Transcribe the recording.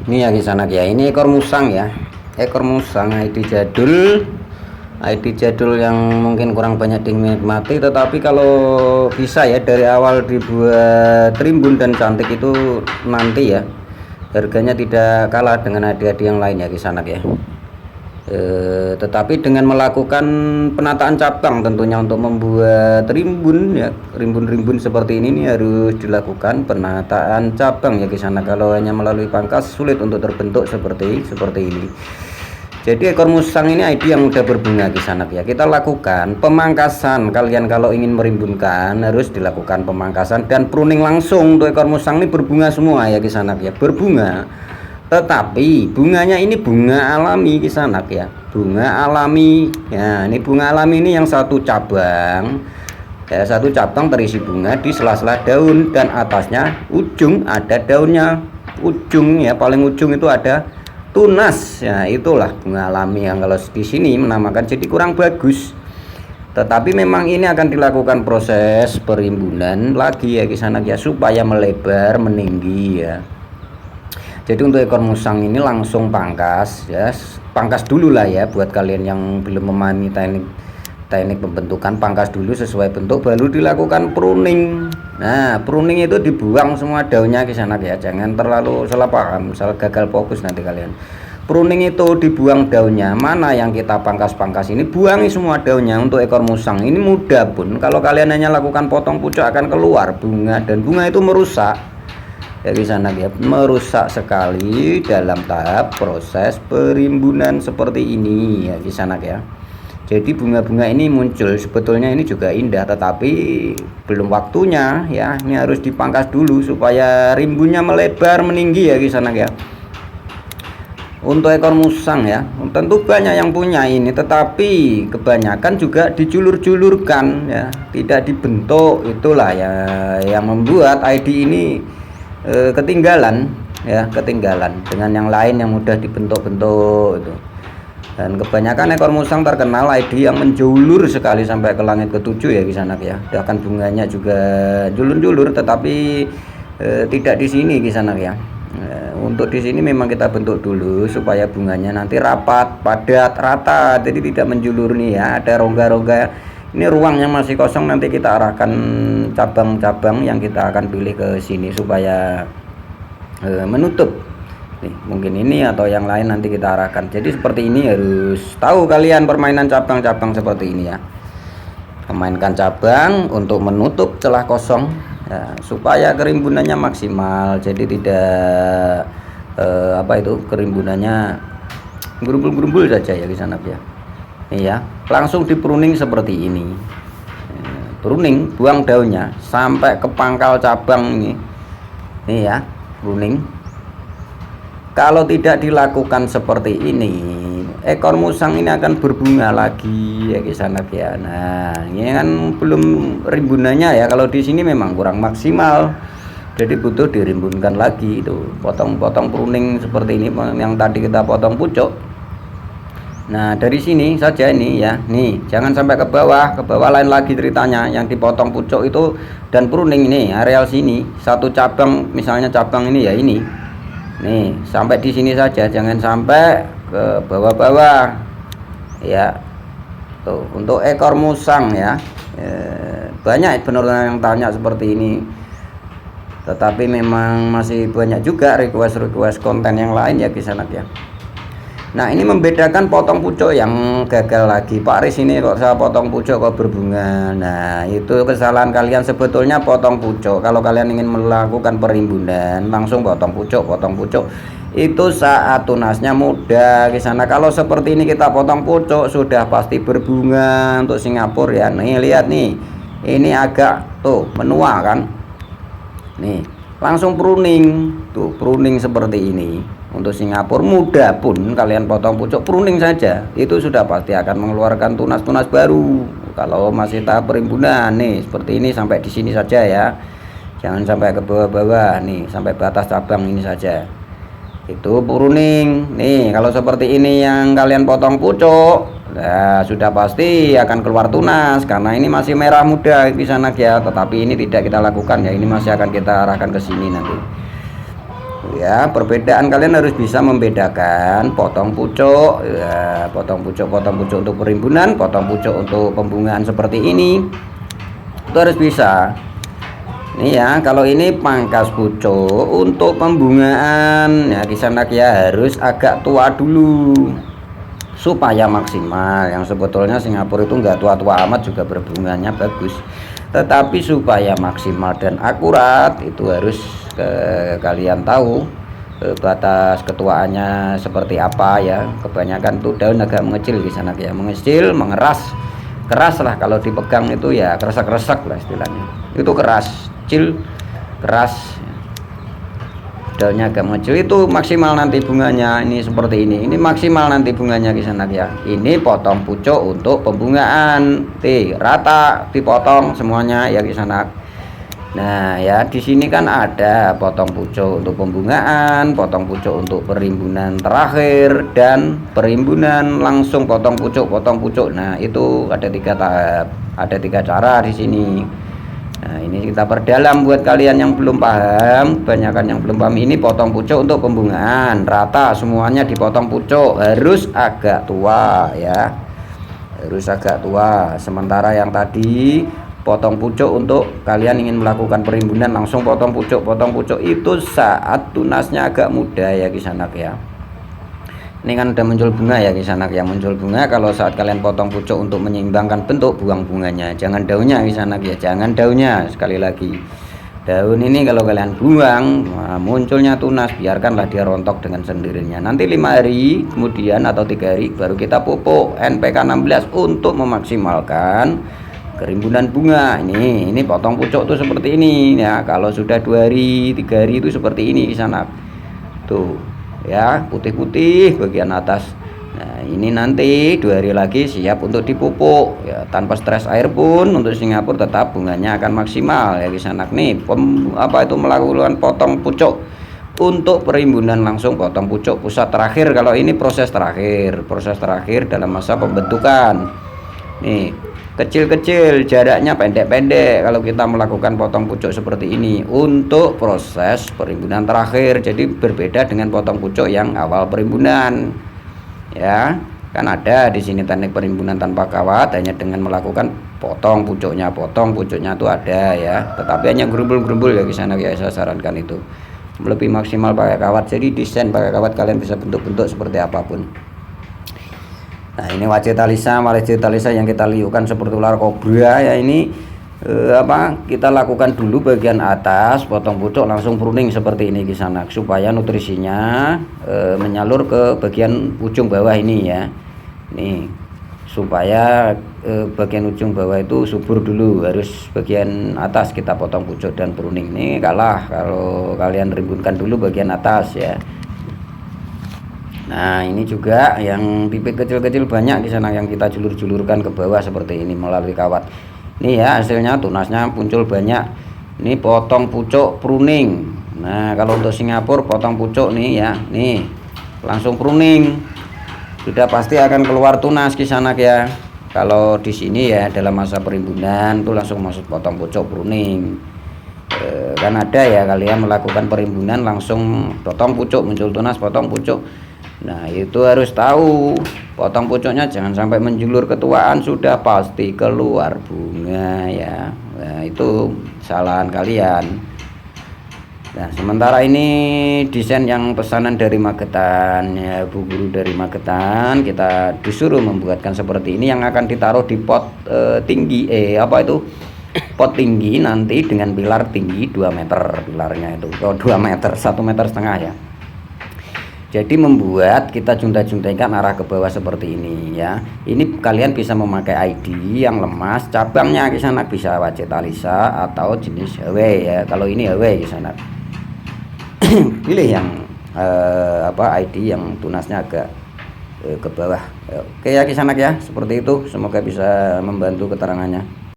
Ini ya kisanak ya, ini ekor musang ya, ekor musang ID jadul yang mungkin kurang banyak dinikmati, tetapi kalau bisa ya dari awal dibuat rimbun dan cantik itu nanti ya harganya tidak kalah dengan hadiah-hadiah yang lain ya kisanak ya. Tetapi dengan melakukan penataan cabang tentunya untuk membuat rimbun ya, rimbun-rimbun seperti ini harus dilakukan penataan cabang ya kisana. Kalau hanya melalui pangkas sulit untuk terbentuk seperti ini. Jadi ekor musang ini ID yang udah berbunga kisana ya, kita lakukan pemangkasan. Kalian kalau ingin merimbunkan harus dilakukan pemangkasan dan pruning langsung. Untuk ekor musang ini berbunga semua ya kisana ya, berbunga. Tetapi bunganya ini bunga alami kisanak ya, bunga alami ya. Ini bunga alami ini yang satu cabang ya, satu cabang terisi bunga di sela-sela daun dan atasnya ujung ada daunnya, ujung ya, paling ujung itu ada tunas ya. Itulah bunga alami yang kalau di sini menamakan jadi kurang bagus. Tetapi memang ini akan dilakukan proses perimbunan lagi ya kisanak ya, supaya melebar meninggi ya. Jadi untuk ekor musang ini langsung pangkas ya, pangkas dulu lah ya, buat kalian yang belum memahami teknik pembentukan, pangkas dulu sesuai bentuk baru dilakukan pruning. Nah pruning itu dibuang semua daunnya kisanak ya, jangan terlalu salah paham, salah gagal fokus nanti kalian. Pruning itu dibuang daunnya, mana yang kita pangkas ini buangi semua daunnya. Untuk ekor musang ini mudah pun kalau kalian hanya lakukan potong pucuk akan keluar bunga, dan bunga itu merusak ya kisanak ya, merusak sekali dalam tahap proses perimbunan seperti ini ya kisanak ya. Jadi bunga-bunga ini muncul sebetulnya ini juga indah, tetapi belum waktunya ya, ini harus dipangkas dulu supaya rimbunnya melebar meninggi ya kisanak ya. Untuk ekor musang ya, tentu banyak yang punya ini, tetapi kebanyakan juga dijulur-julurkan ya, tidak dibentuk. Itulah ya yang membuat ID ini ketinggalan ya, ketinggalan dengan yang lain yang mudah dibentuk-bentuk itu. Dan kebanyakan ekor musang terkenal ID yang menjulur sekali sampai ke langit ketujuh ya kisanak ya. Bahkan bunganya juga julur-julur, tetapi tidak di sini kisanak ya. Untuk di sini memang kita bentuk dulu supaya bunganya nanti rapat, padat, rata, jadi tidak menjulur nih ya, ada rongga-rongga. Ini ruang yang masih kosong, nanti kita arahkan cabang-cabang yang kita akan pilih ke sini supaya menutup nih, mungkin ini atau yang lain nanti kita arahkan. Jadi seperti ini, harus tahu kalian permainan cabang-cabang seperti ini ya, memainkan cabang untuk menutup celah kosong ya, supaya kerimbunannya maksimal. Jadi tidak kerimbunannya gerumbul-gerumbul saja ya di sana ya. Iya, langsung di pruning seperti ini. Pruning, buang daunnya sampai ke pangkal cabang ini. Nih ya, pruning. Kalau tidak dilakukan seperti ini, ekor musang ini akan berbunga lagi ya kisanak ya. Nah, ini kan belum rimbunannya ya. Kalau di sini memang kurang maksimal, jadi butuh dirimbunkan lagi. Itu potong-potong pruning seperti ini yang tadi kita potong pucuk. Nah dari sini saja ini ya, nih jangan sampai ke bawah lain lagi ceritanya. Yang dipotong pucuk itu dan pruning ini areal sini, satu cabang misalnya cabang ini ya, ini nih sampai di sini saja, jangan sampai ke bawah-bawah ya. Tuh untuk ekor musang ya, banyak benar yang tanya seperti ini, tetapi memang masih banyak juga request konten yang lain ya kisanak ya. Nah ini membedakan potong pucuk yang gagal lagi. Pak Riz, ini kok saya potong pucuk kok berbunga. Nah itu kesalahan kalian sebetulnya, potong pucuk. Kalau kalian ingin melakukan perimbunan langsung potong pucuk itu saat tunasnya mudah kisana. Kalau seperti ini kita potong pucuk sudah pasti berbunga. Untuk Singapura ya, nih lihat nih, ini agak tuh menua kan, nih langsung pruning tuh, pruning seperti ini. Untuk Singapura mudah pun kalian potong pucuk, pruning saja itu sudah pasti akan mengeluarkan tunas-tunas baru. Kalau masih tahap perimbunan nih seperti ini, sampai di sini saja ya, jangan sampai ke bawah-bawah nih, sampai batas cabang ini saja itu pruning. Nih kalau seperti ini yang kalian potong pucuk, nah sudah pasti akan keluar tunas karena ini masih merah muda di sana ya. Tetapi ini tidak kita lakukan ya, ini masih akan kita arahkan ke sini nanti. Ya, perbedaan kalian harus bisa membedakan potong pucuk ya, potong pucuk untuk perimbunan, potong pucuk untuk pembungaan seperti ini. Itu harus bisa. Nih ya, kalau ini pangkas pucuk untuk pembungaan ya kisanak ya harus agak tua dulu supaya maksimal. Yang sebetulnya Singapura itu enggak tua-tua amat juga berbunganya bagus, tetapi supaya maksimal dan akurat itu harus kalian tahu batas ketuaannya seperti apa ya. Kebanyakan tuh daun agak mengecil di sana ya, mengecil, mengeras, keras lah kalau dipegang itu ya, keresak-keresak lah istilahnya, itu keras, kecil, keras. Daunnya agak mengecil itu maksimal nanti bunganya. Ini seperti ini maksimal nanti bunganya di sana ya. Ini potong pucuk untuk pembungaan, rata dipotong semuanya ya di sana. Nah ya, di sini kan ada potong pucuk untuk pembungaan, potong pucuk untuk perimbunan terakhir, dan perimbunan langsung potong pucuk. Nah itu ada 3 tahap, ada 3 cara di sini. Nah ini kita perdalam buat kalian yang belum paham. Kebanyakan yang belum paham, ini potong pucuk untuk pembungaan rata, semuanya dipotong pucuk, harus agak tua ya, harus agak tua. Sementara yang tadi potong pucuk untuk kalian ingin melakukan perimbunan, langsung potong pucuk itu saat tunasnya agak muda ya kisanak ya. Ini kan udah muncul bunga ya kisanak ya, muncul bunga. Kalau saat kalian potong pucuk untuk menyeimbangkan bentuk, buang bunganya, jangan daunnya kisanak ya, jangan daunnya. Sekali lagi, daun ini kalau kalian buang, nah, munculnya tunas, biarkanlah dia rontok dengan sendirinya. Nanti 5 hari kemudian atau 3 hari baru kita pupuk NPK 16 untuk memaksimalkan kerimbunan bunga. Ini potong pucuk tuh seperti ini ya. Kalau sudah 2 hari 3 hari itu seperti ini kisanak tuh ya, putih-putih bagian atas. Nah ini nanti 2 hari lagi siap untuk dipupuk ya, tanpa stres air pun untuk Singapura tetap bunganya akan maksimal ya kisanak. Nih itu melakukan potong pucuk untuk perimbunan, langsung potong pucuk pusat terakhir. Kalau ini proses terakhir dalam masa pembentukan. Nih kecil-kecil, jaraknya pendek-pendek kalau kita melakukan potong pucuk seperti ini untuk proses perimbunan terakhir. Jadi berbeda dengan potong pucuk yang awal perimbunan ya. Kan ada di sini teknik perimbunan tanpa kawat, hanya dengan melakukan potong pucuknya itu ada ya, tetapi hanya gerumbul-gerumbul ya di sana ya. Saya sarankan itu lebih maksimal pakai kawat. Jadi desain pakai kawat kalian bisa bentuk-bentuk seperti apapun. Nah ini Wacethalisa yang kita liukan seperti ular kobra ya. Ini kita lakukan dulu bagian atas potong pucuk, langsung pruning seperti ini kisanak, supaya nutrisinya menyalur ke bagian ujung bawah ini ya. Nih supaya bagian ujung bawah itu subur dulu, harus bagian atas kita potong pucuk dan pruning. Nih kalah kalau kalian rimbunkan dulu bagian atas ya. Nah ini juga yang bibit kecil-kecil banyak di sana yang kita julur-julurkan ke bawah seperti ini melalui kawat. Ini ya hasilnya, tunasnya muncul banyak. Ini potong pucuk pruning. Nah kalau untuk Singapura potong pucuk nih ya, nih langsung pruning, sudah pasti akan keluar tunas di sana ya. Kalau di sini ya dalam masa perimbunan tuh langsung masuk potong pucuk pruning. Kan ada ya kalian melakukan perimbunan langsung potong pucuk, muncul tunas, potong pucuk. Nah itu harus tahu, potong pucuknya jangan sampai menjulur ketuaan, sudah pasti keluar bunga ya. Nah itu kesalahan kalian. Nah sementara ini desain yang pesanan dari Magetan ya, Bu Guru dari Magetan, kita disuruh membuatkan seperti ini yang akan ditaruh di pot tinggi pot tinggi nanti dengan pilar tinggi 2 meter, pilarnya itu 2 meter, 1,5 meter ya. Jadi membuat kita junta-juntaikan arah ke bawah seperti ini ya. Ini kalian bisa memakai ID yang lemas, cabangnya di sana bisa Wacethalisa atau jenis HW ya. Kalau ini HW di sana pilih yang ID yang tunasnya agak ke bawah. Oke ya di sana ya, seperti itu. Semoga bisa membantu keterangannya.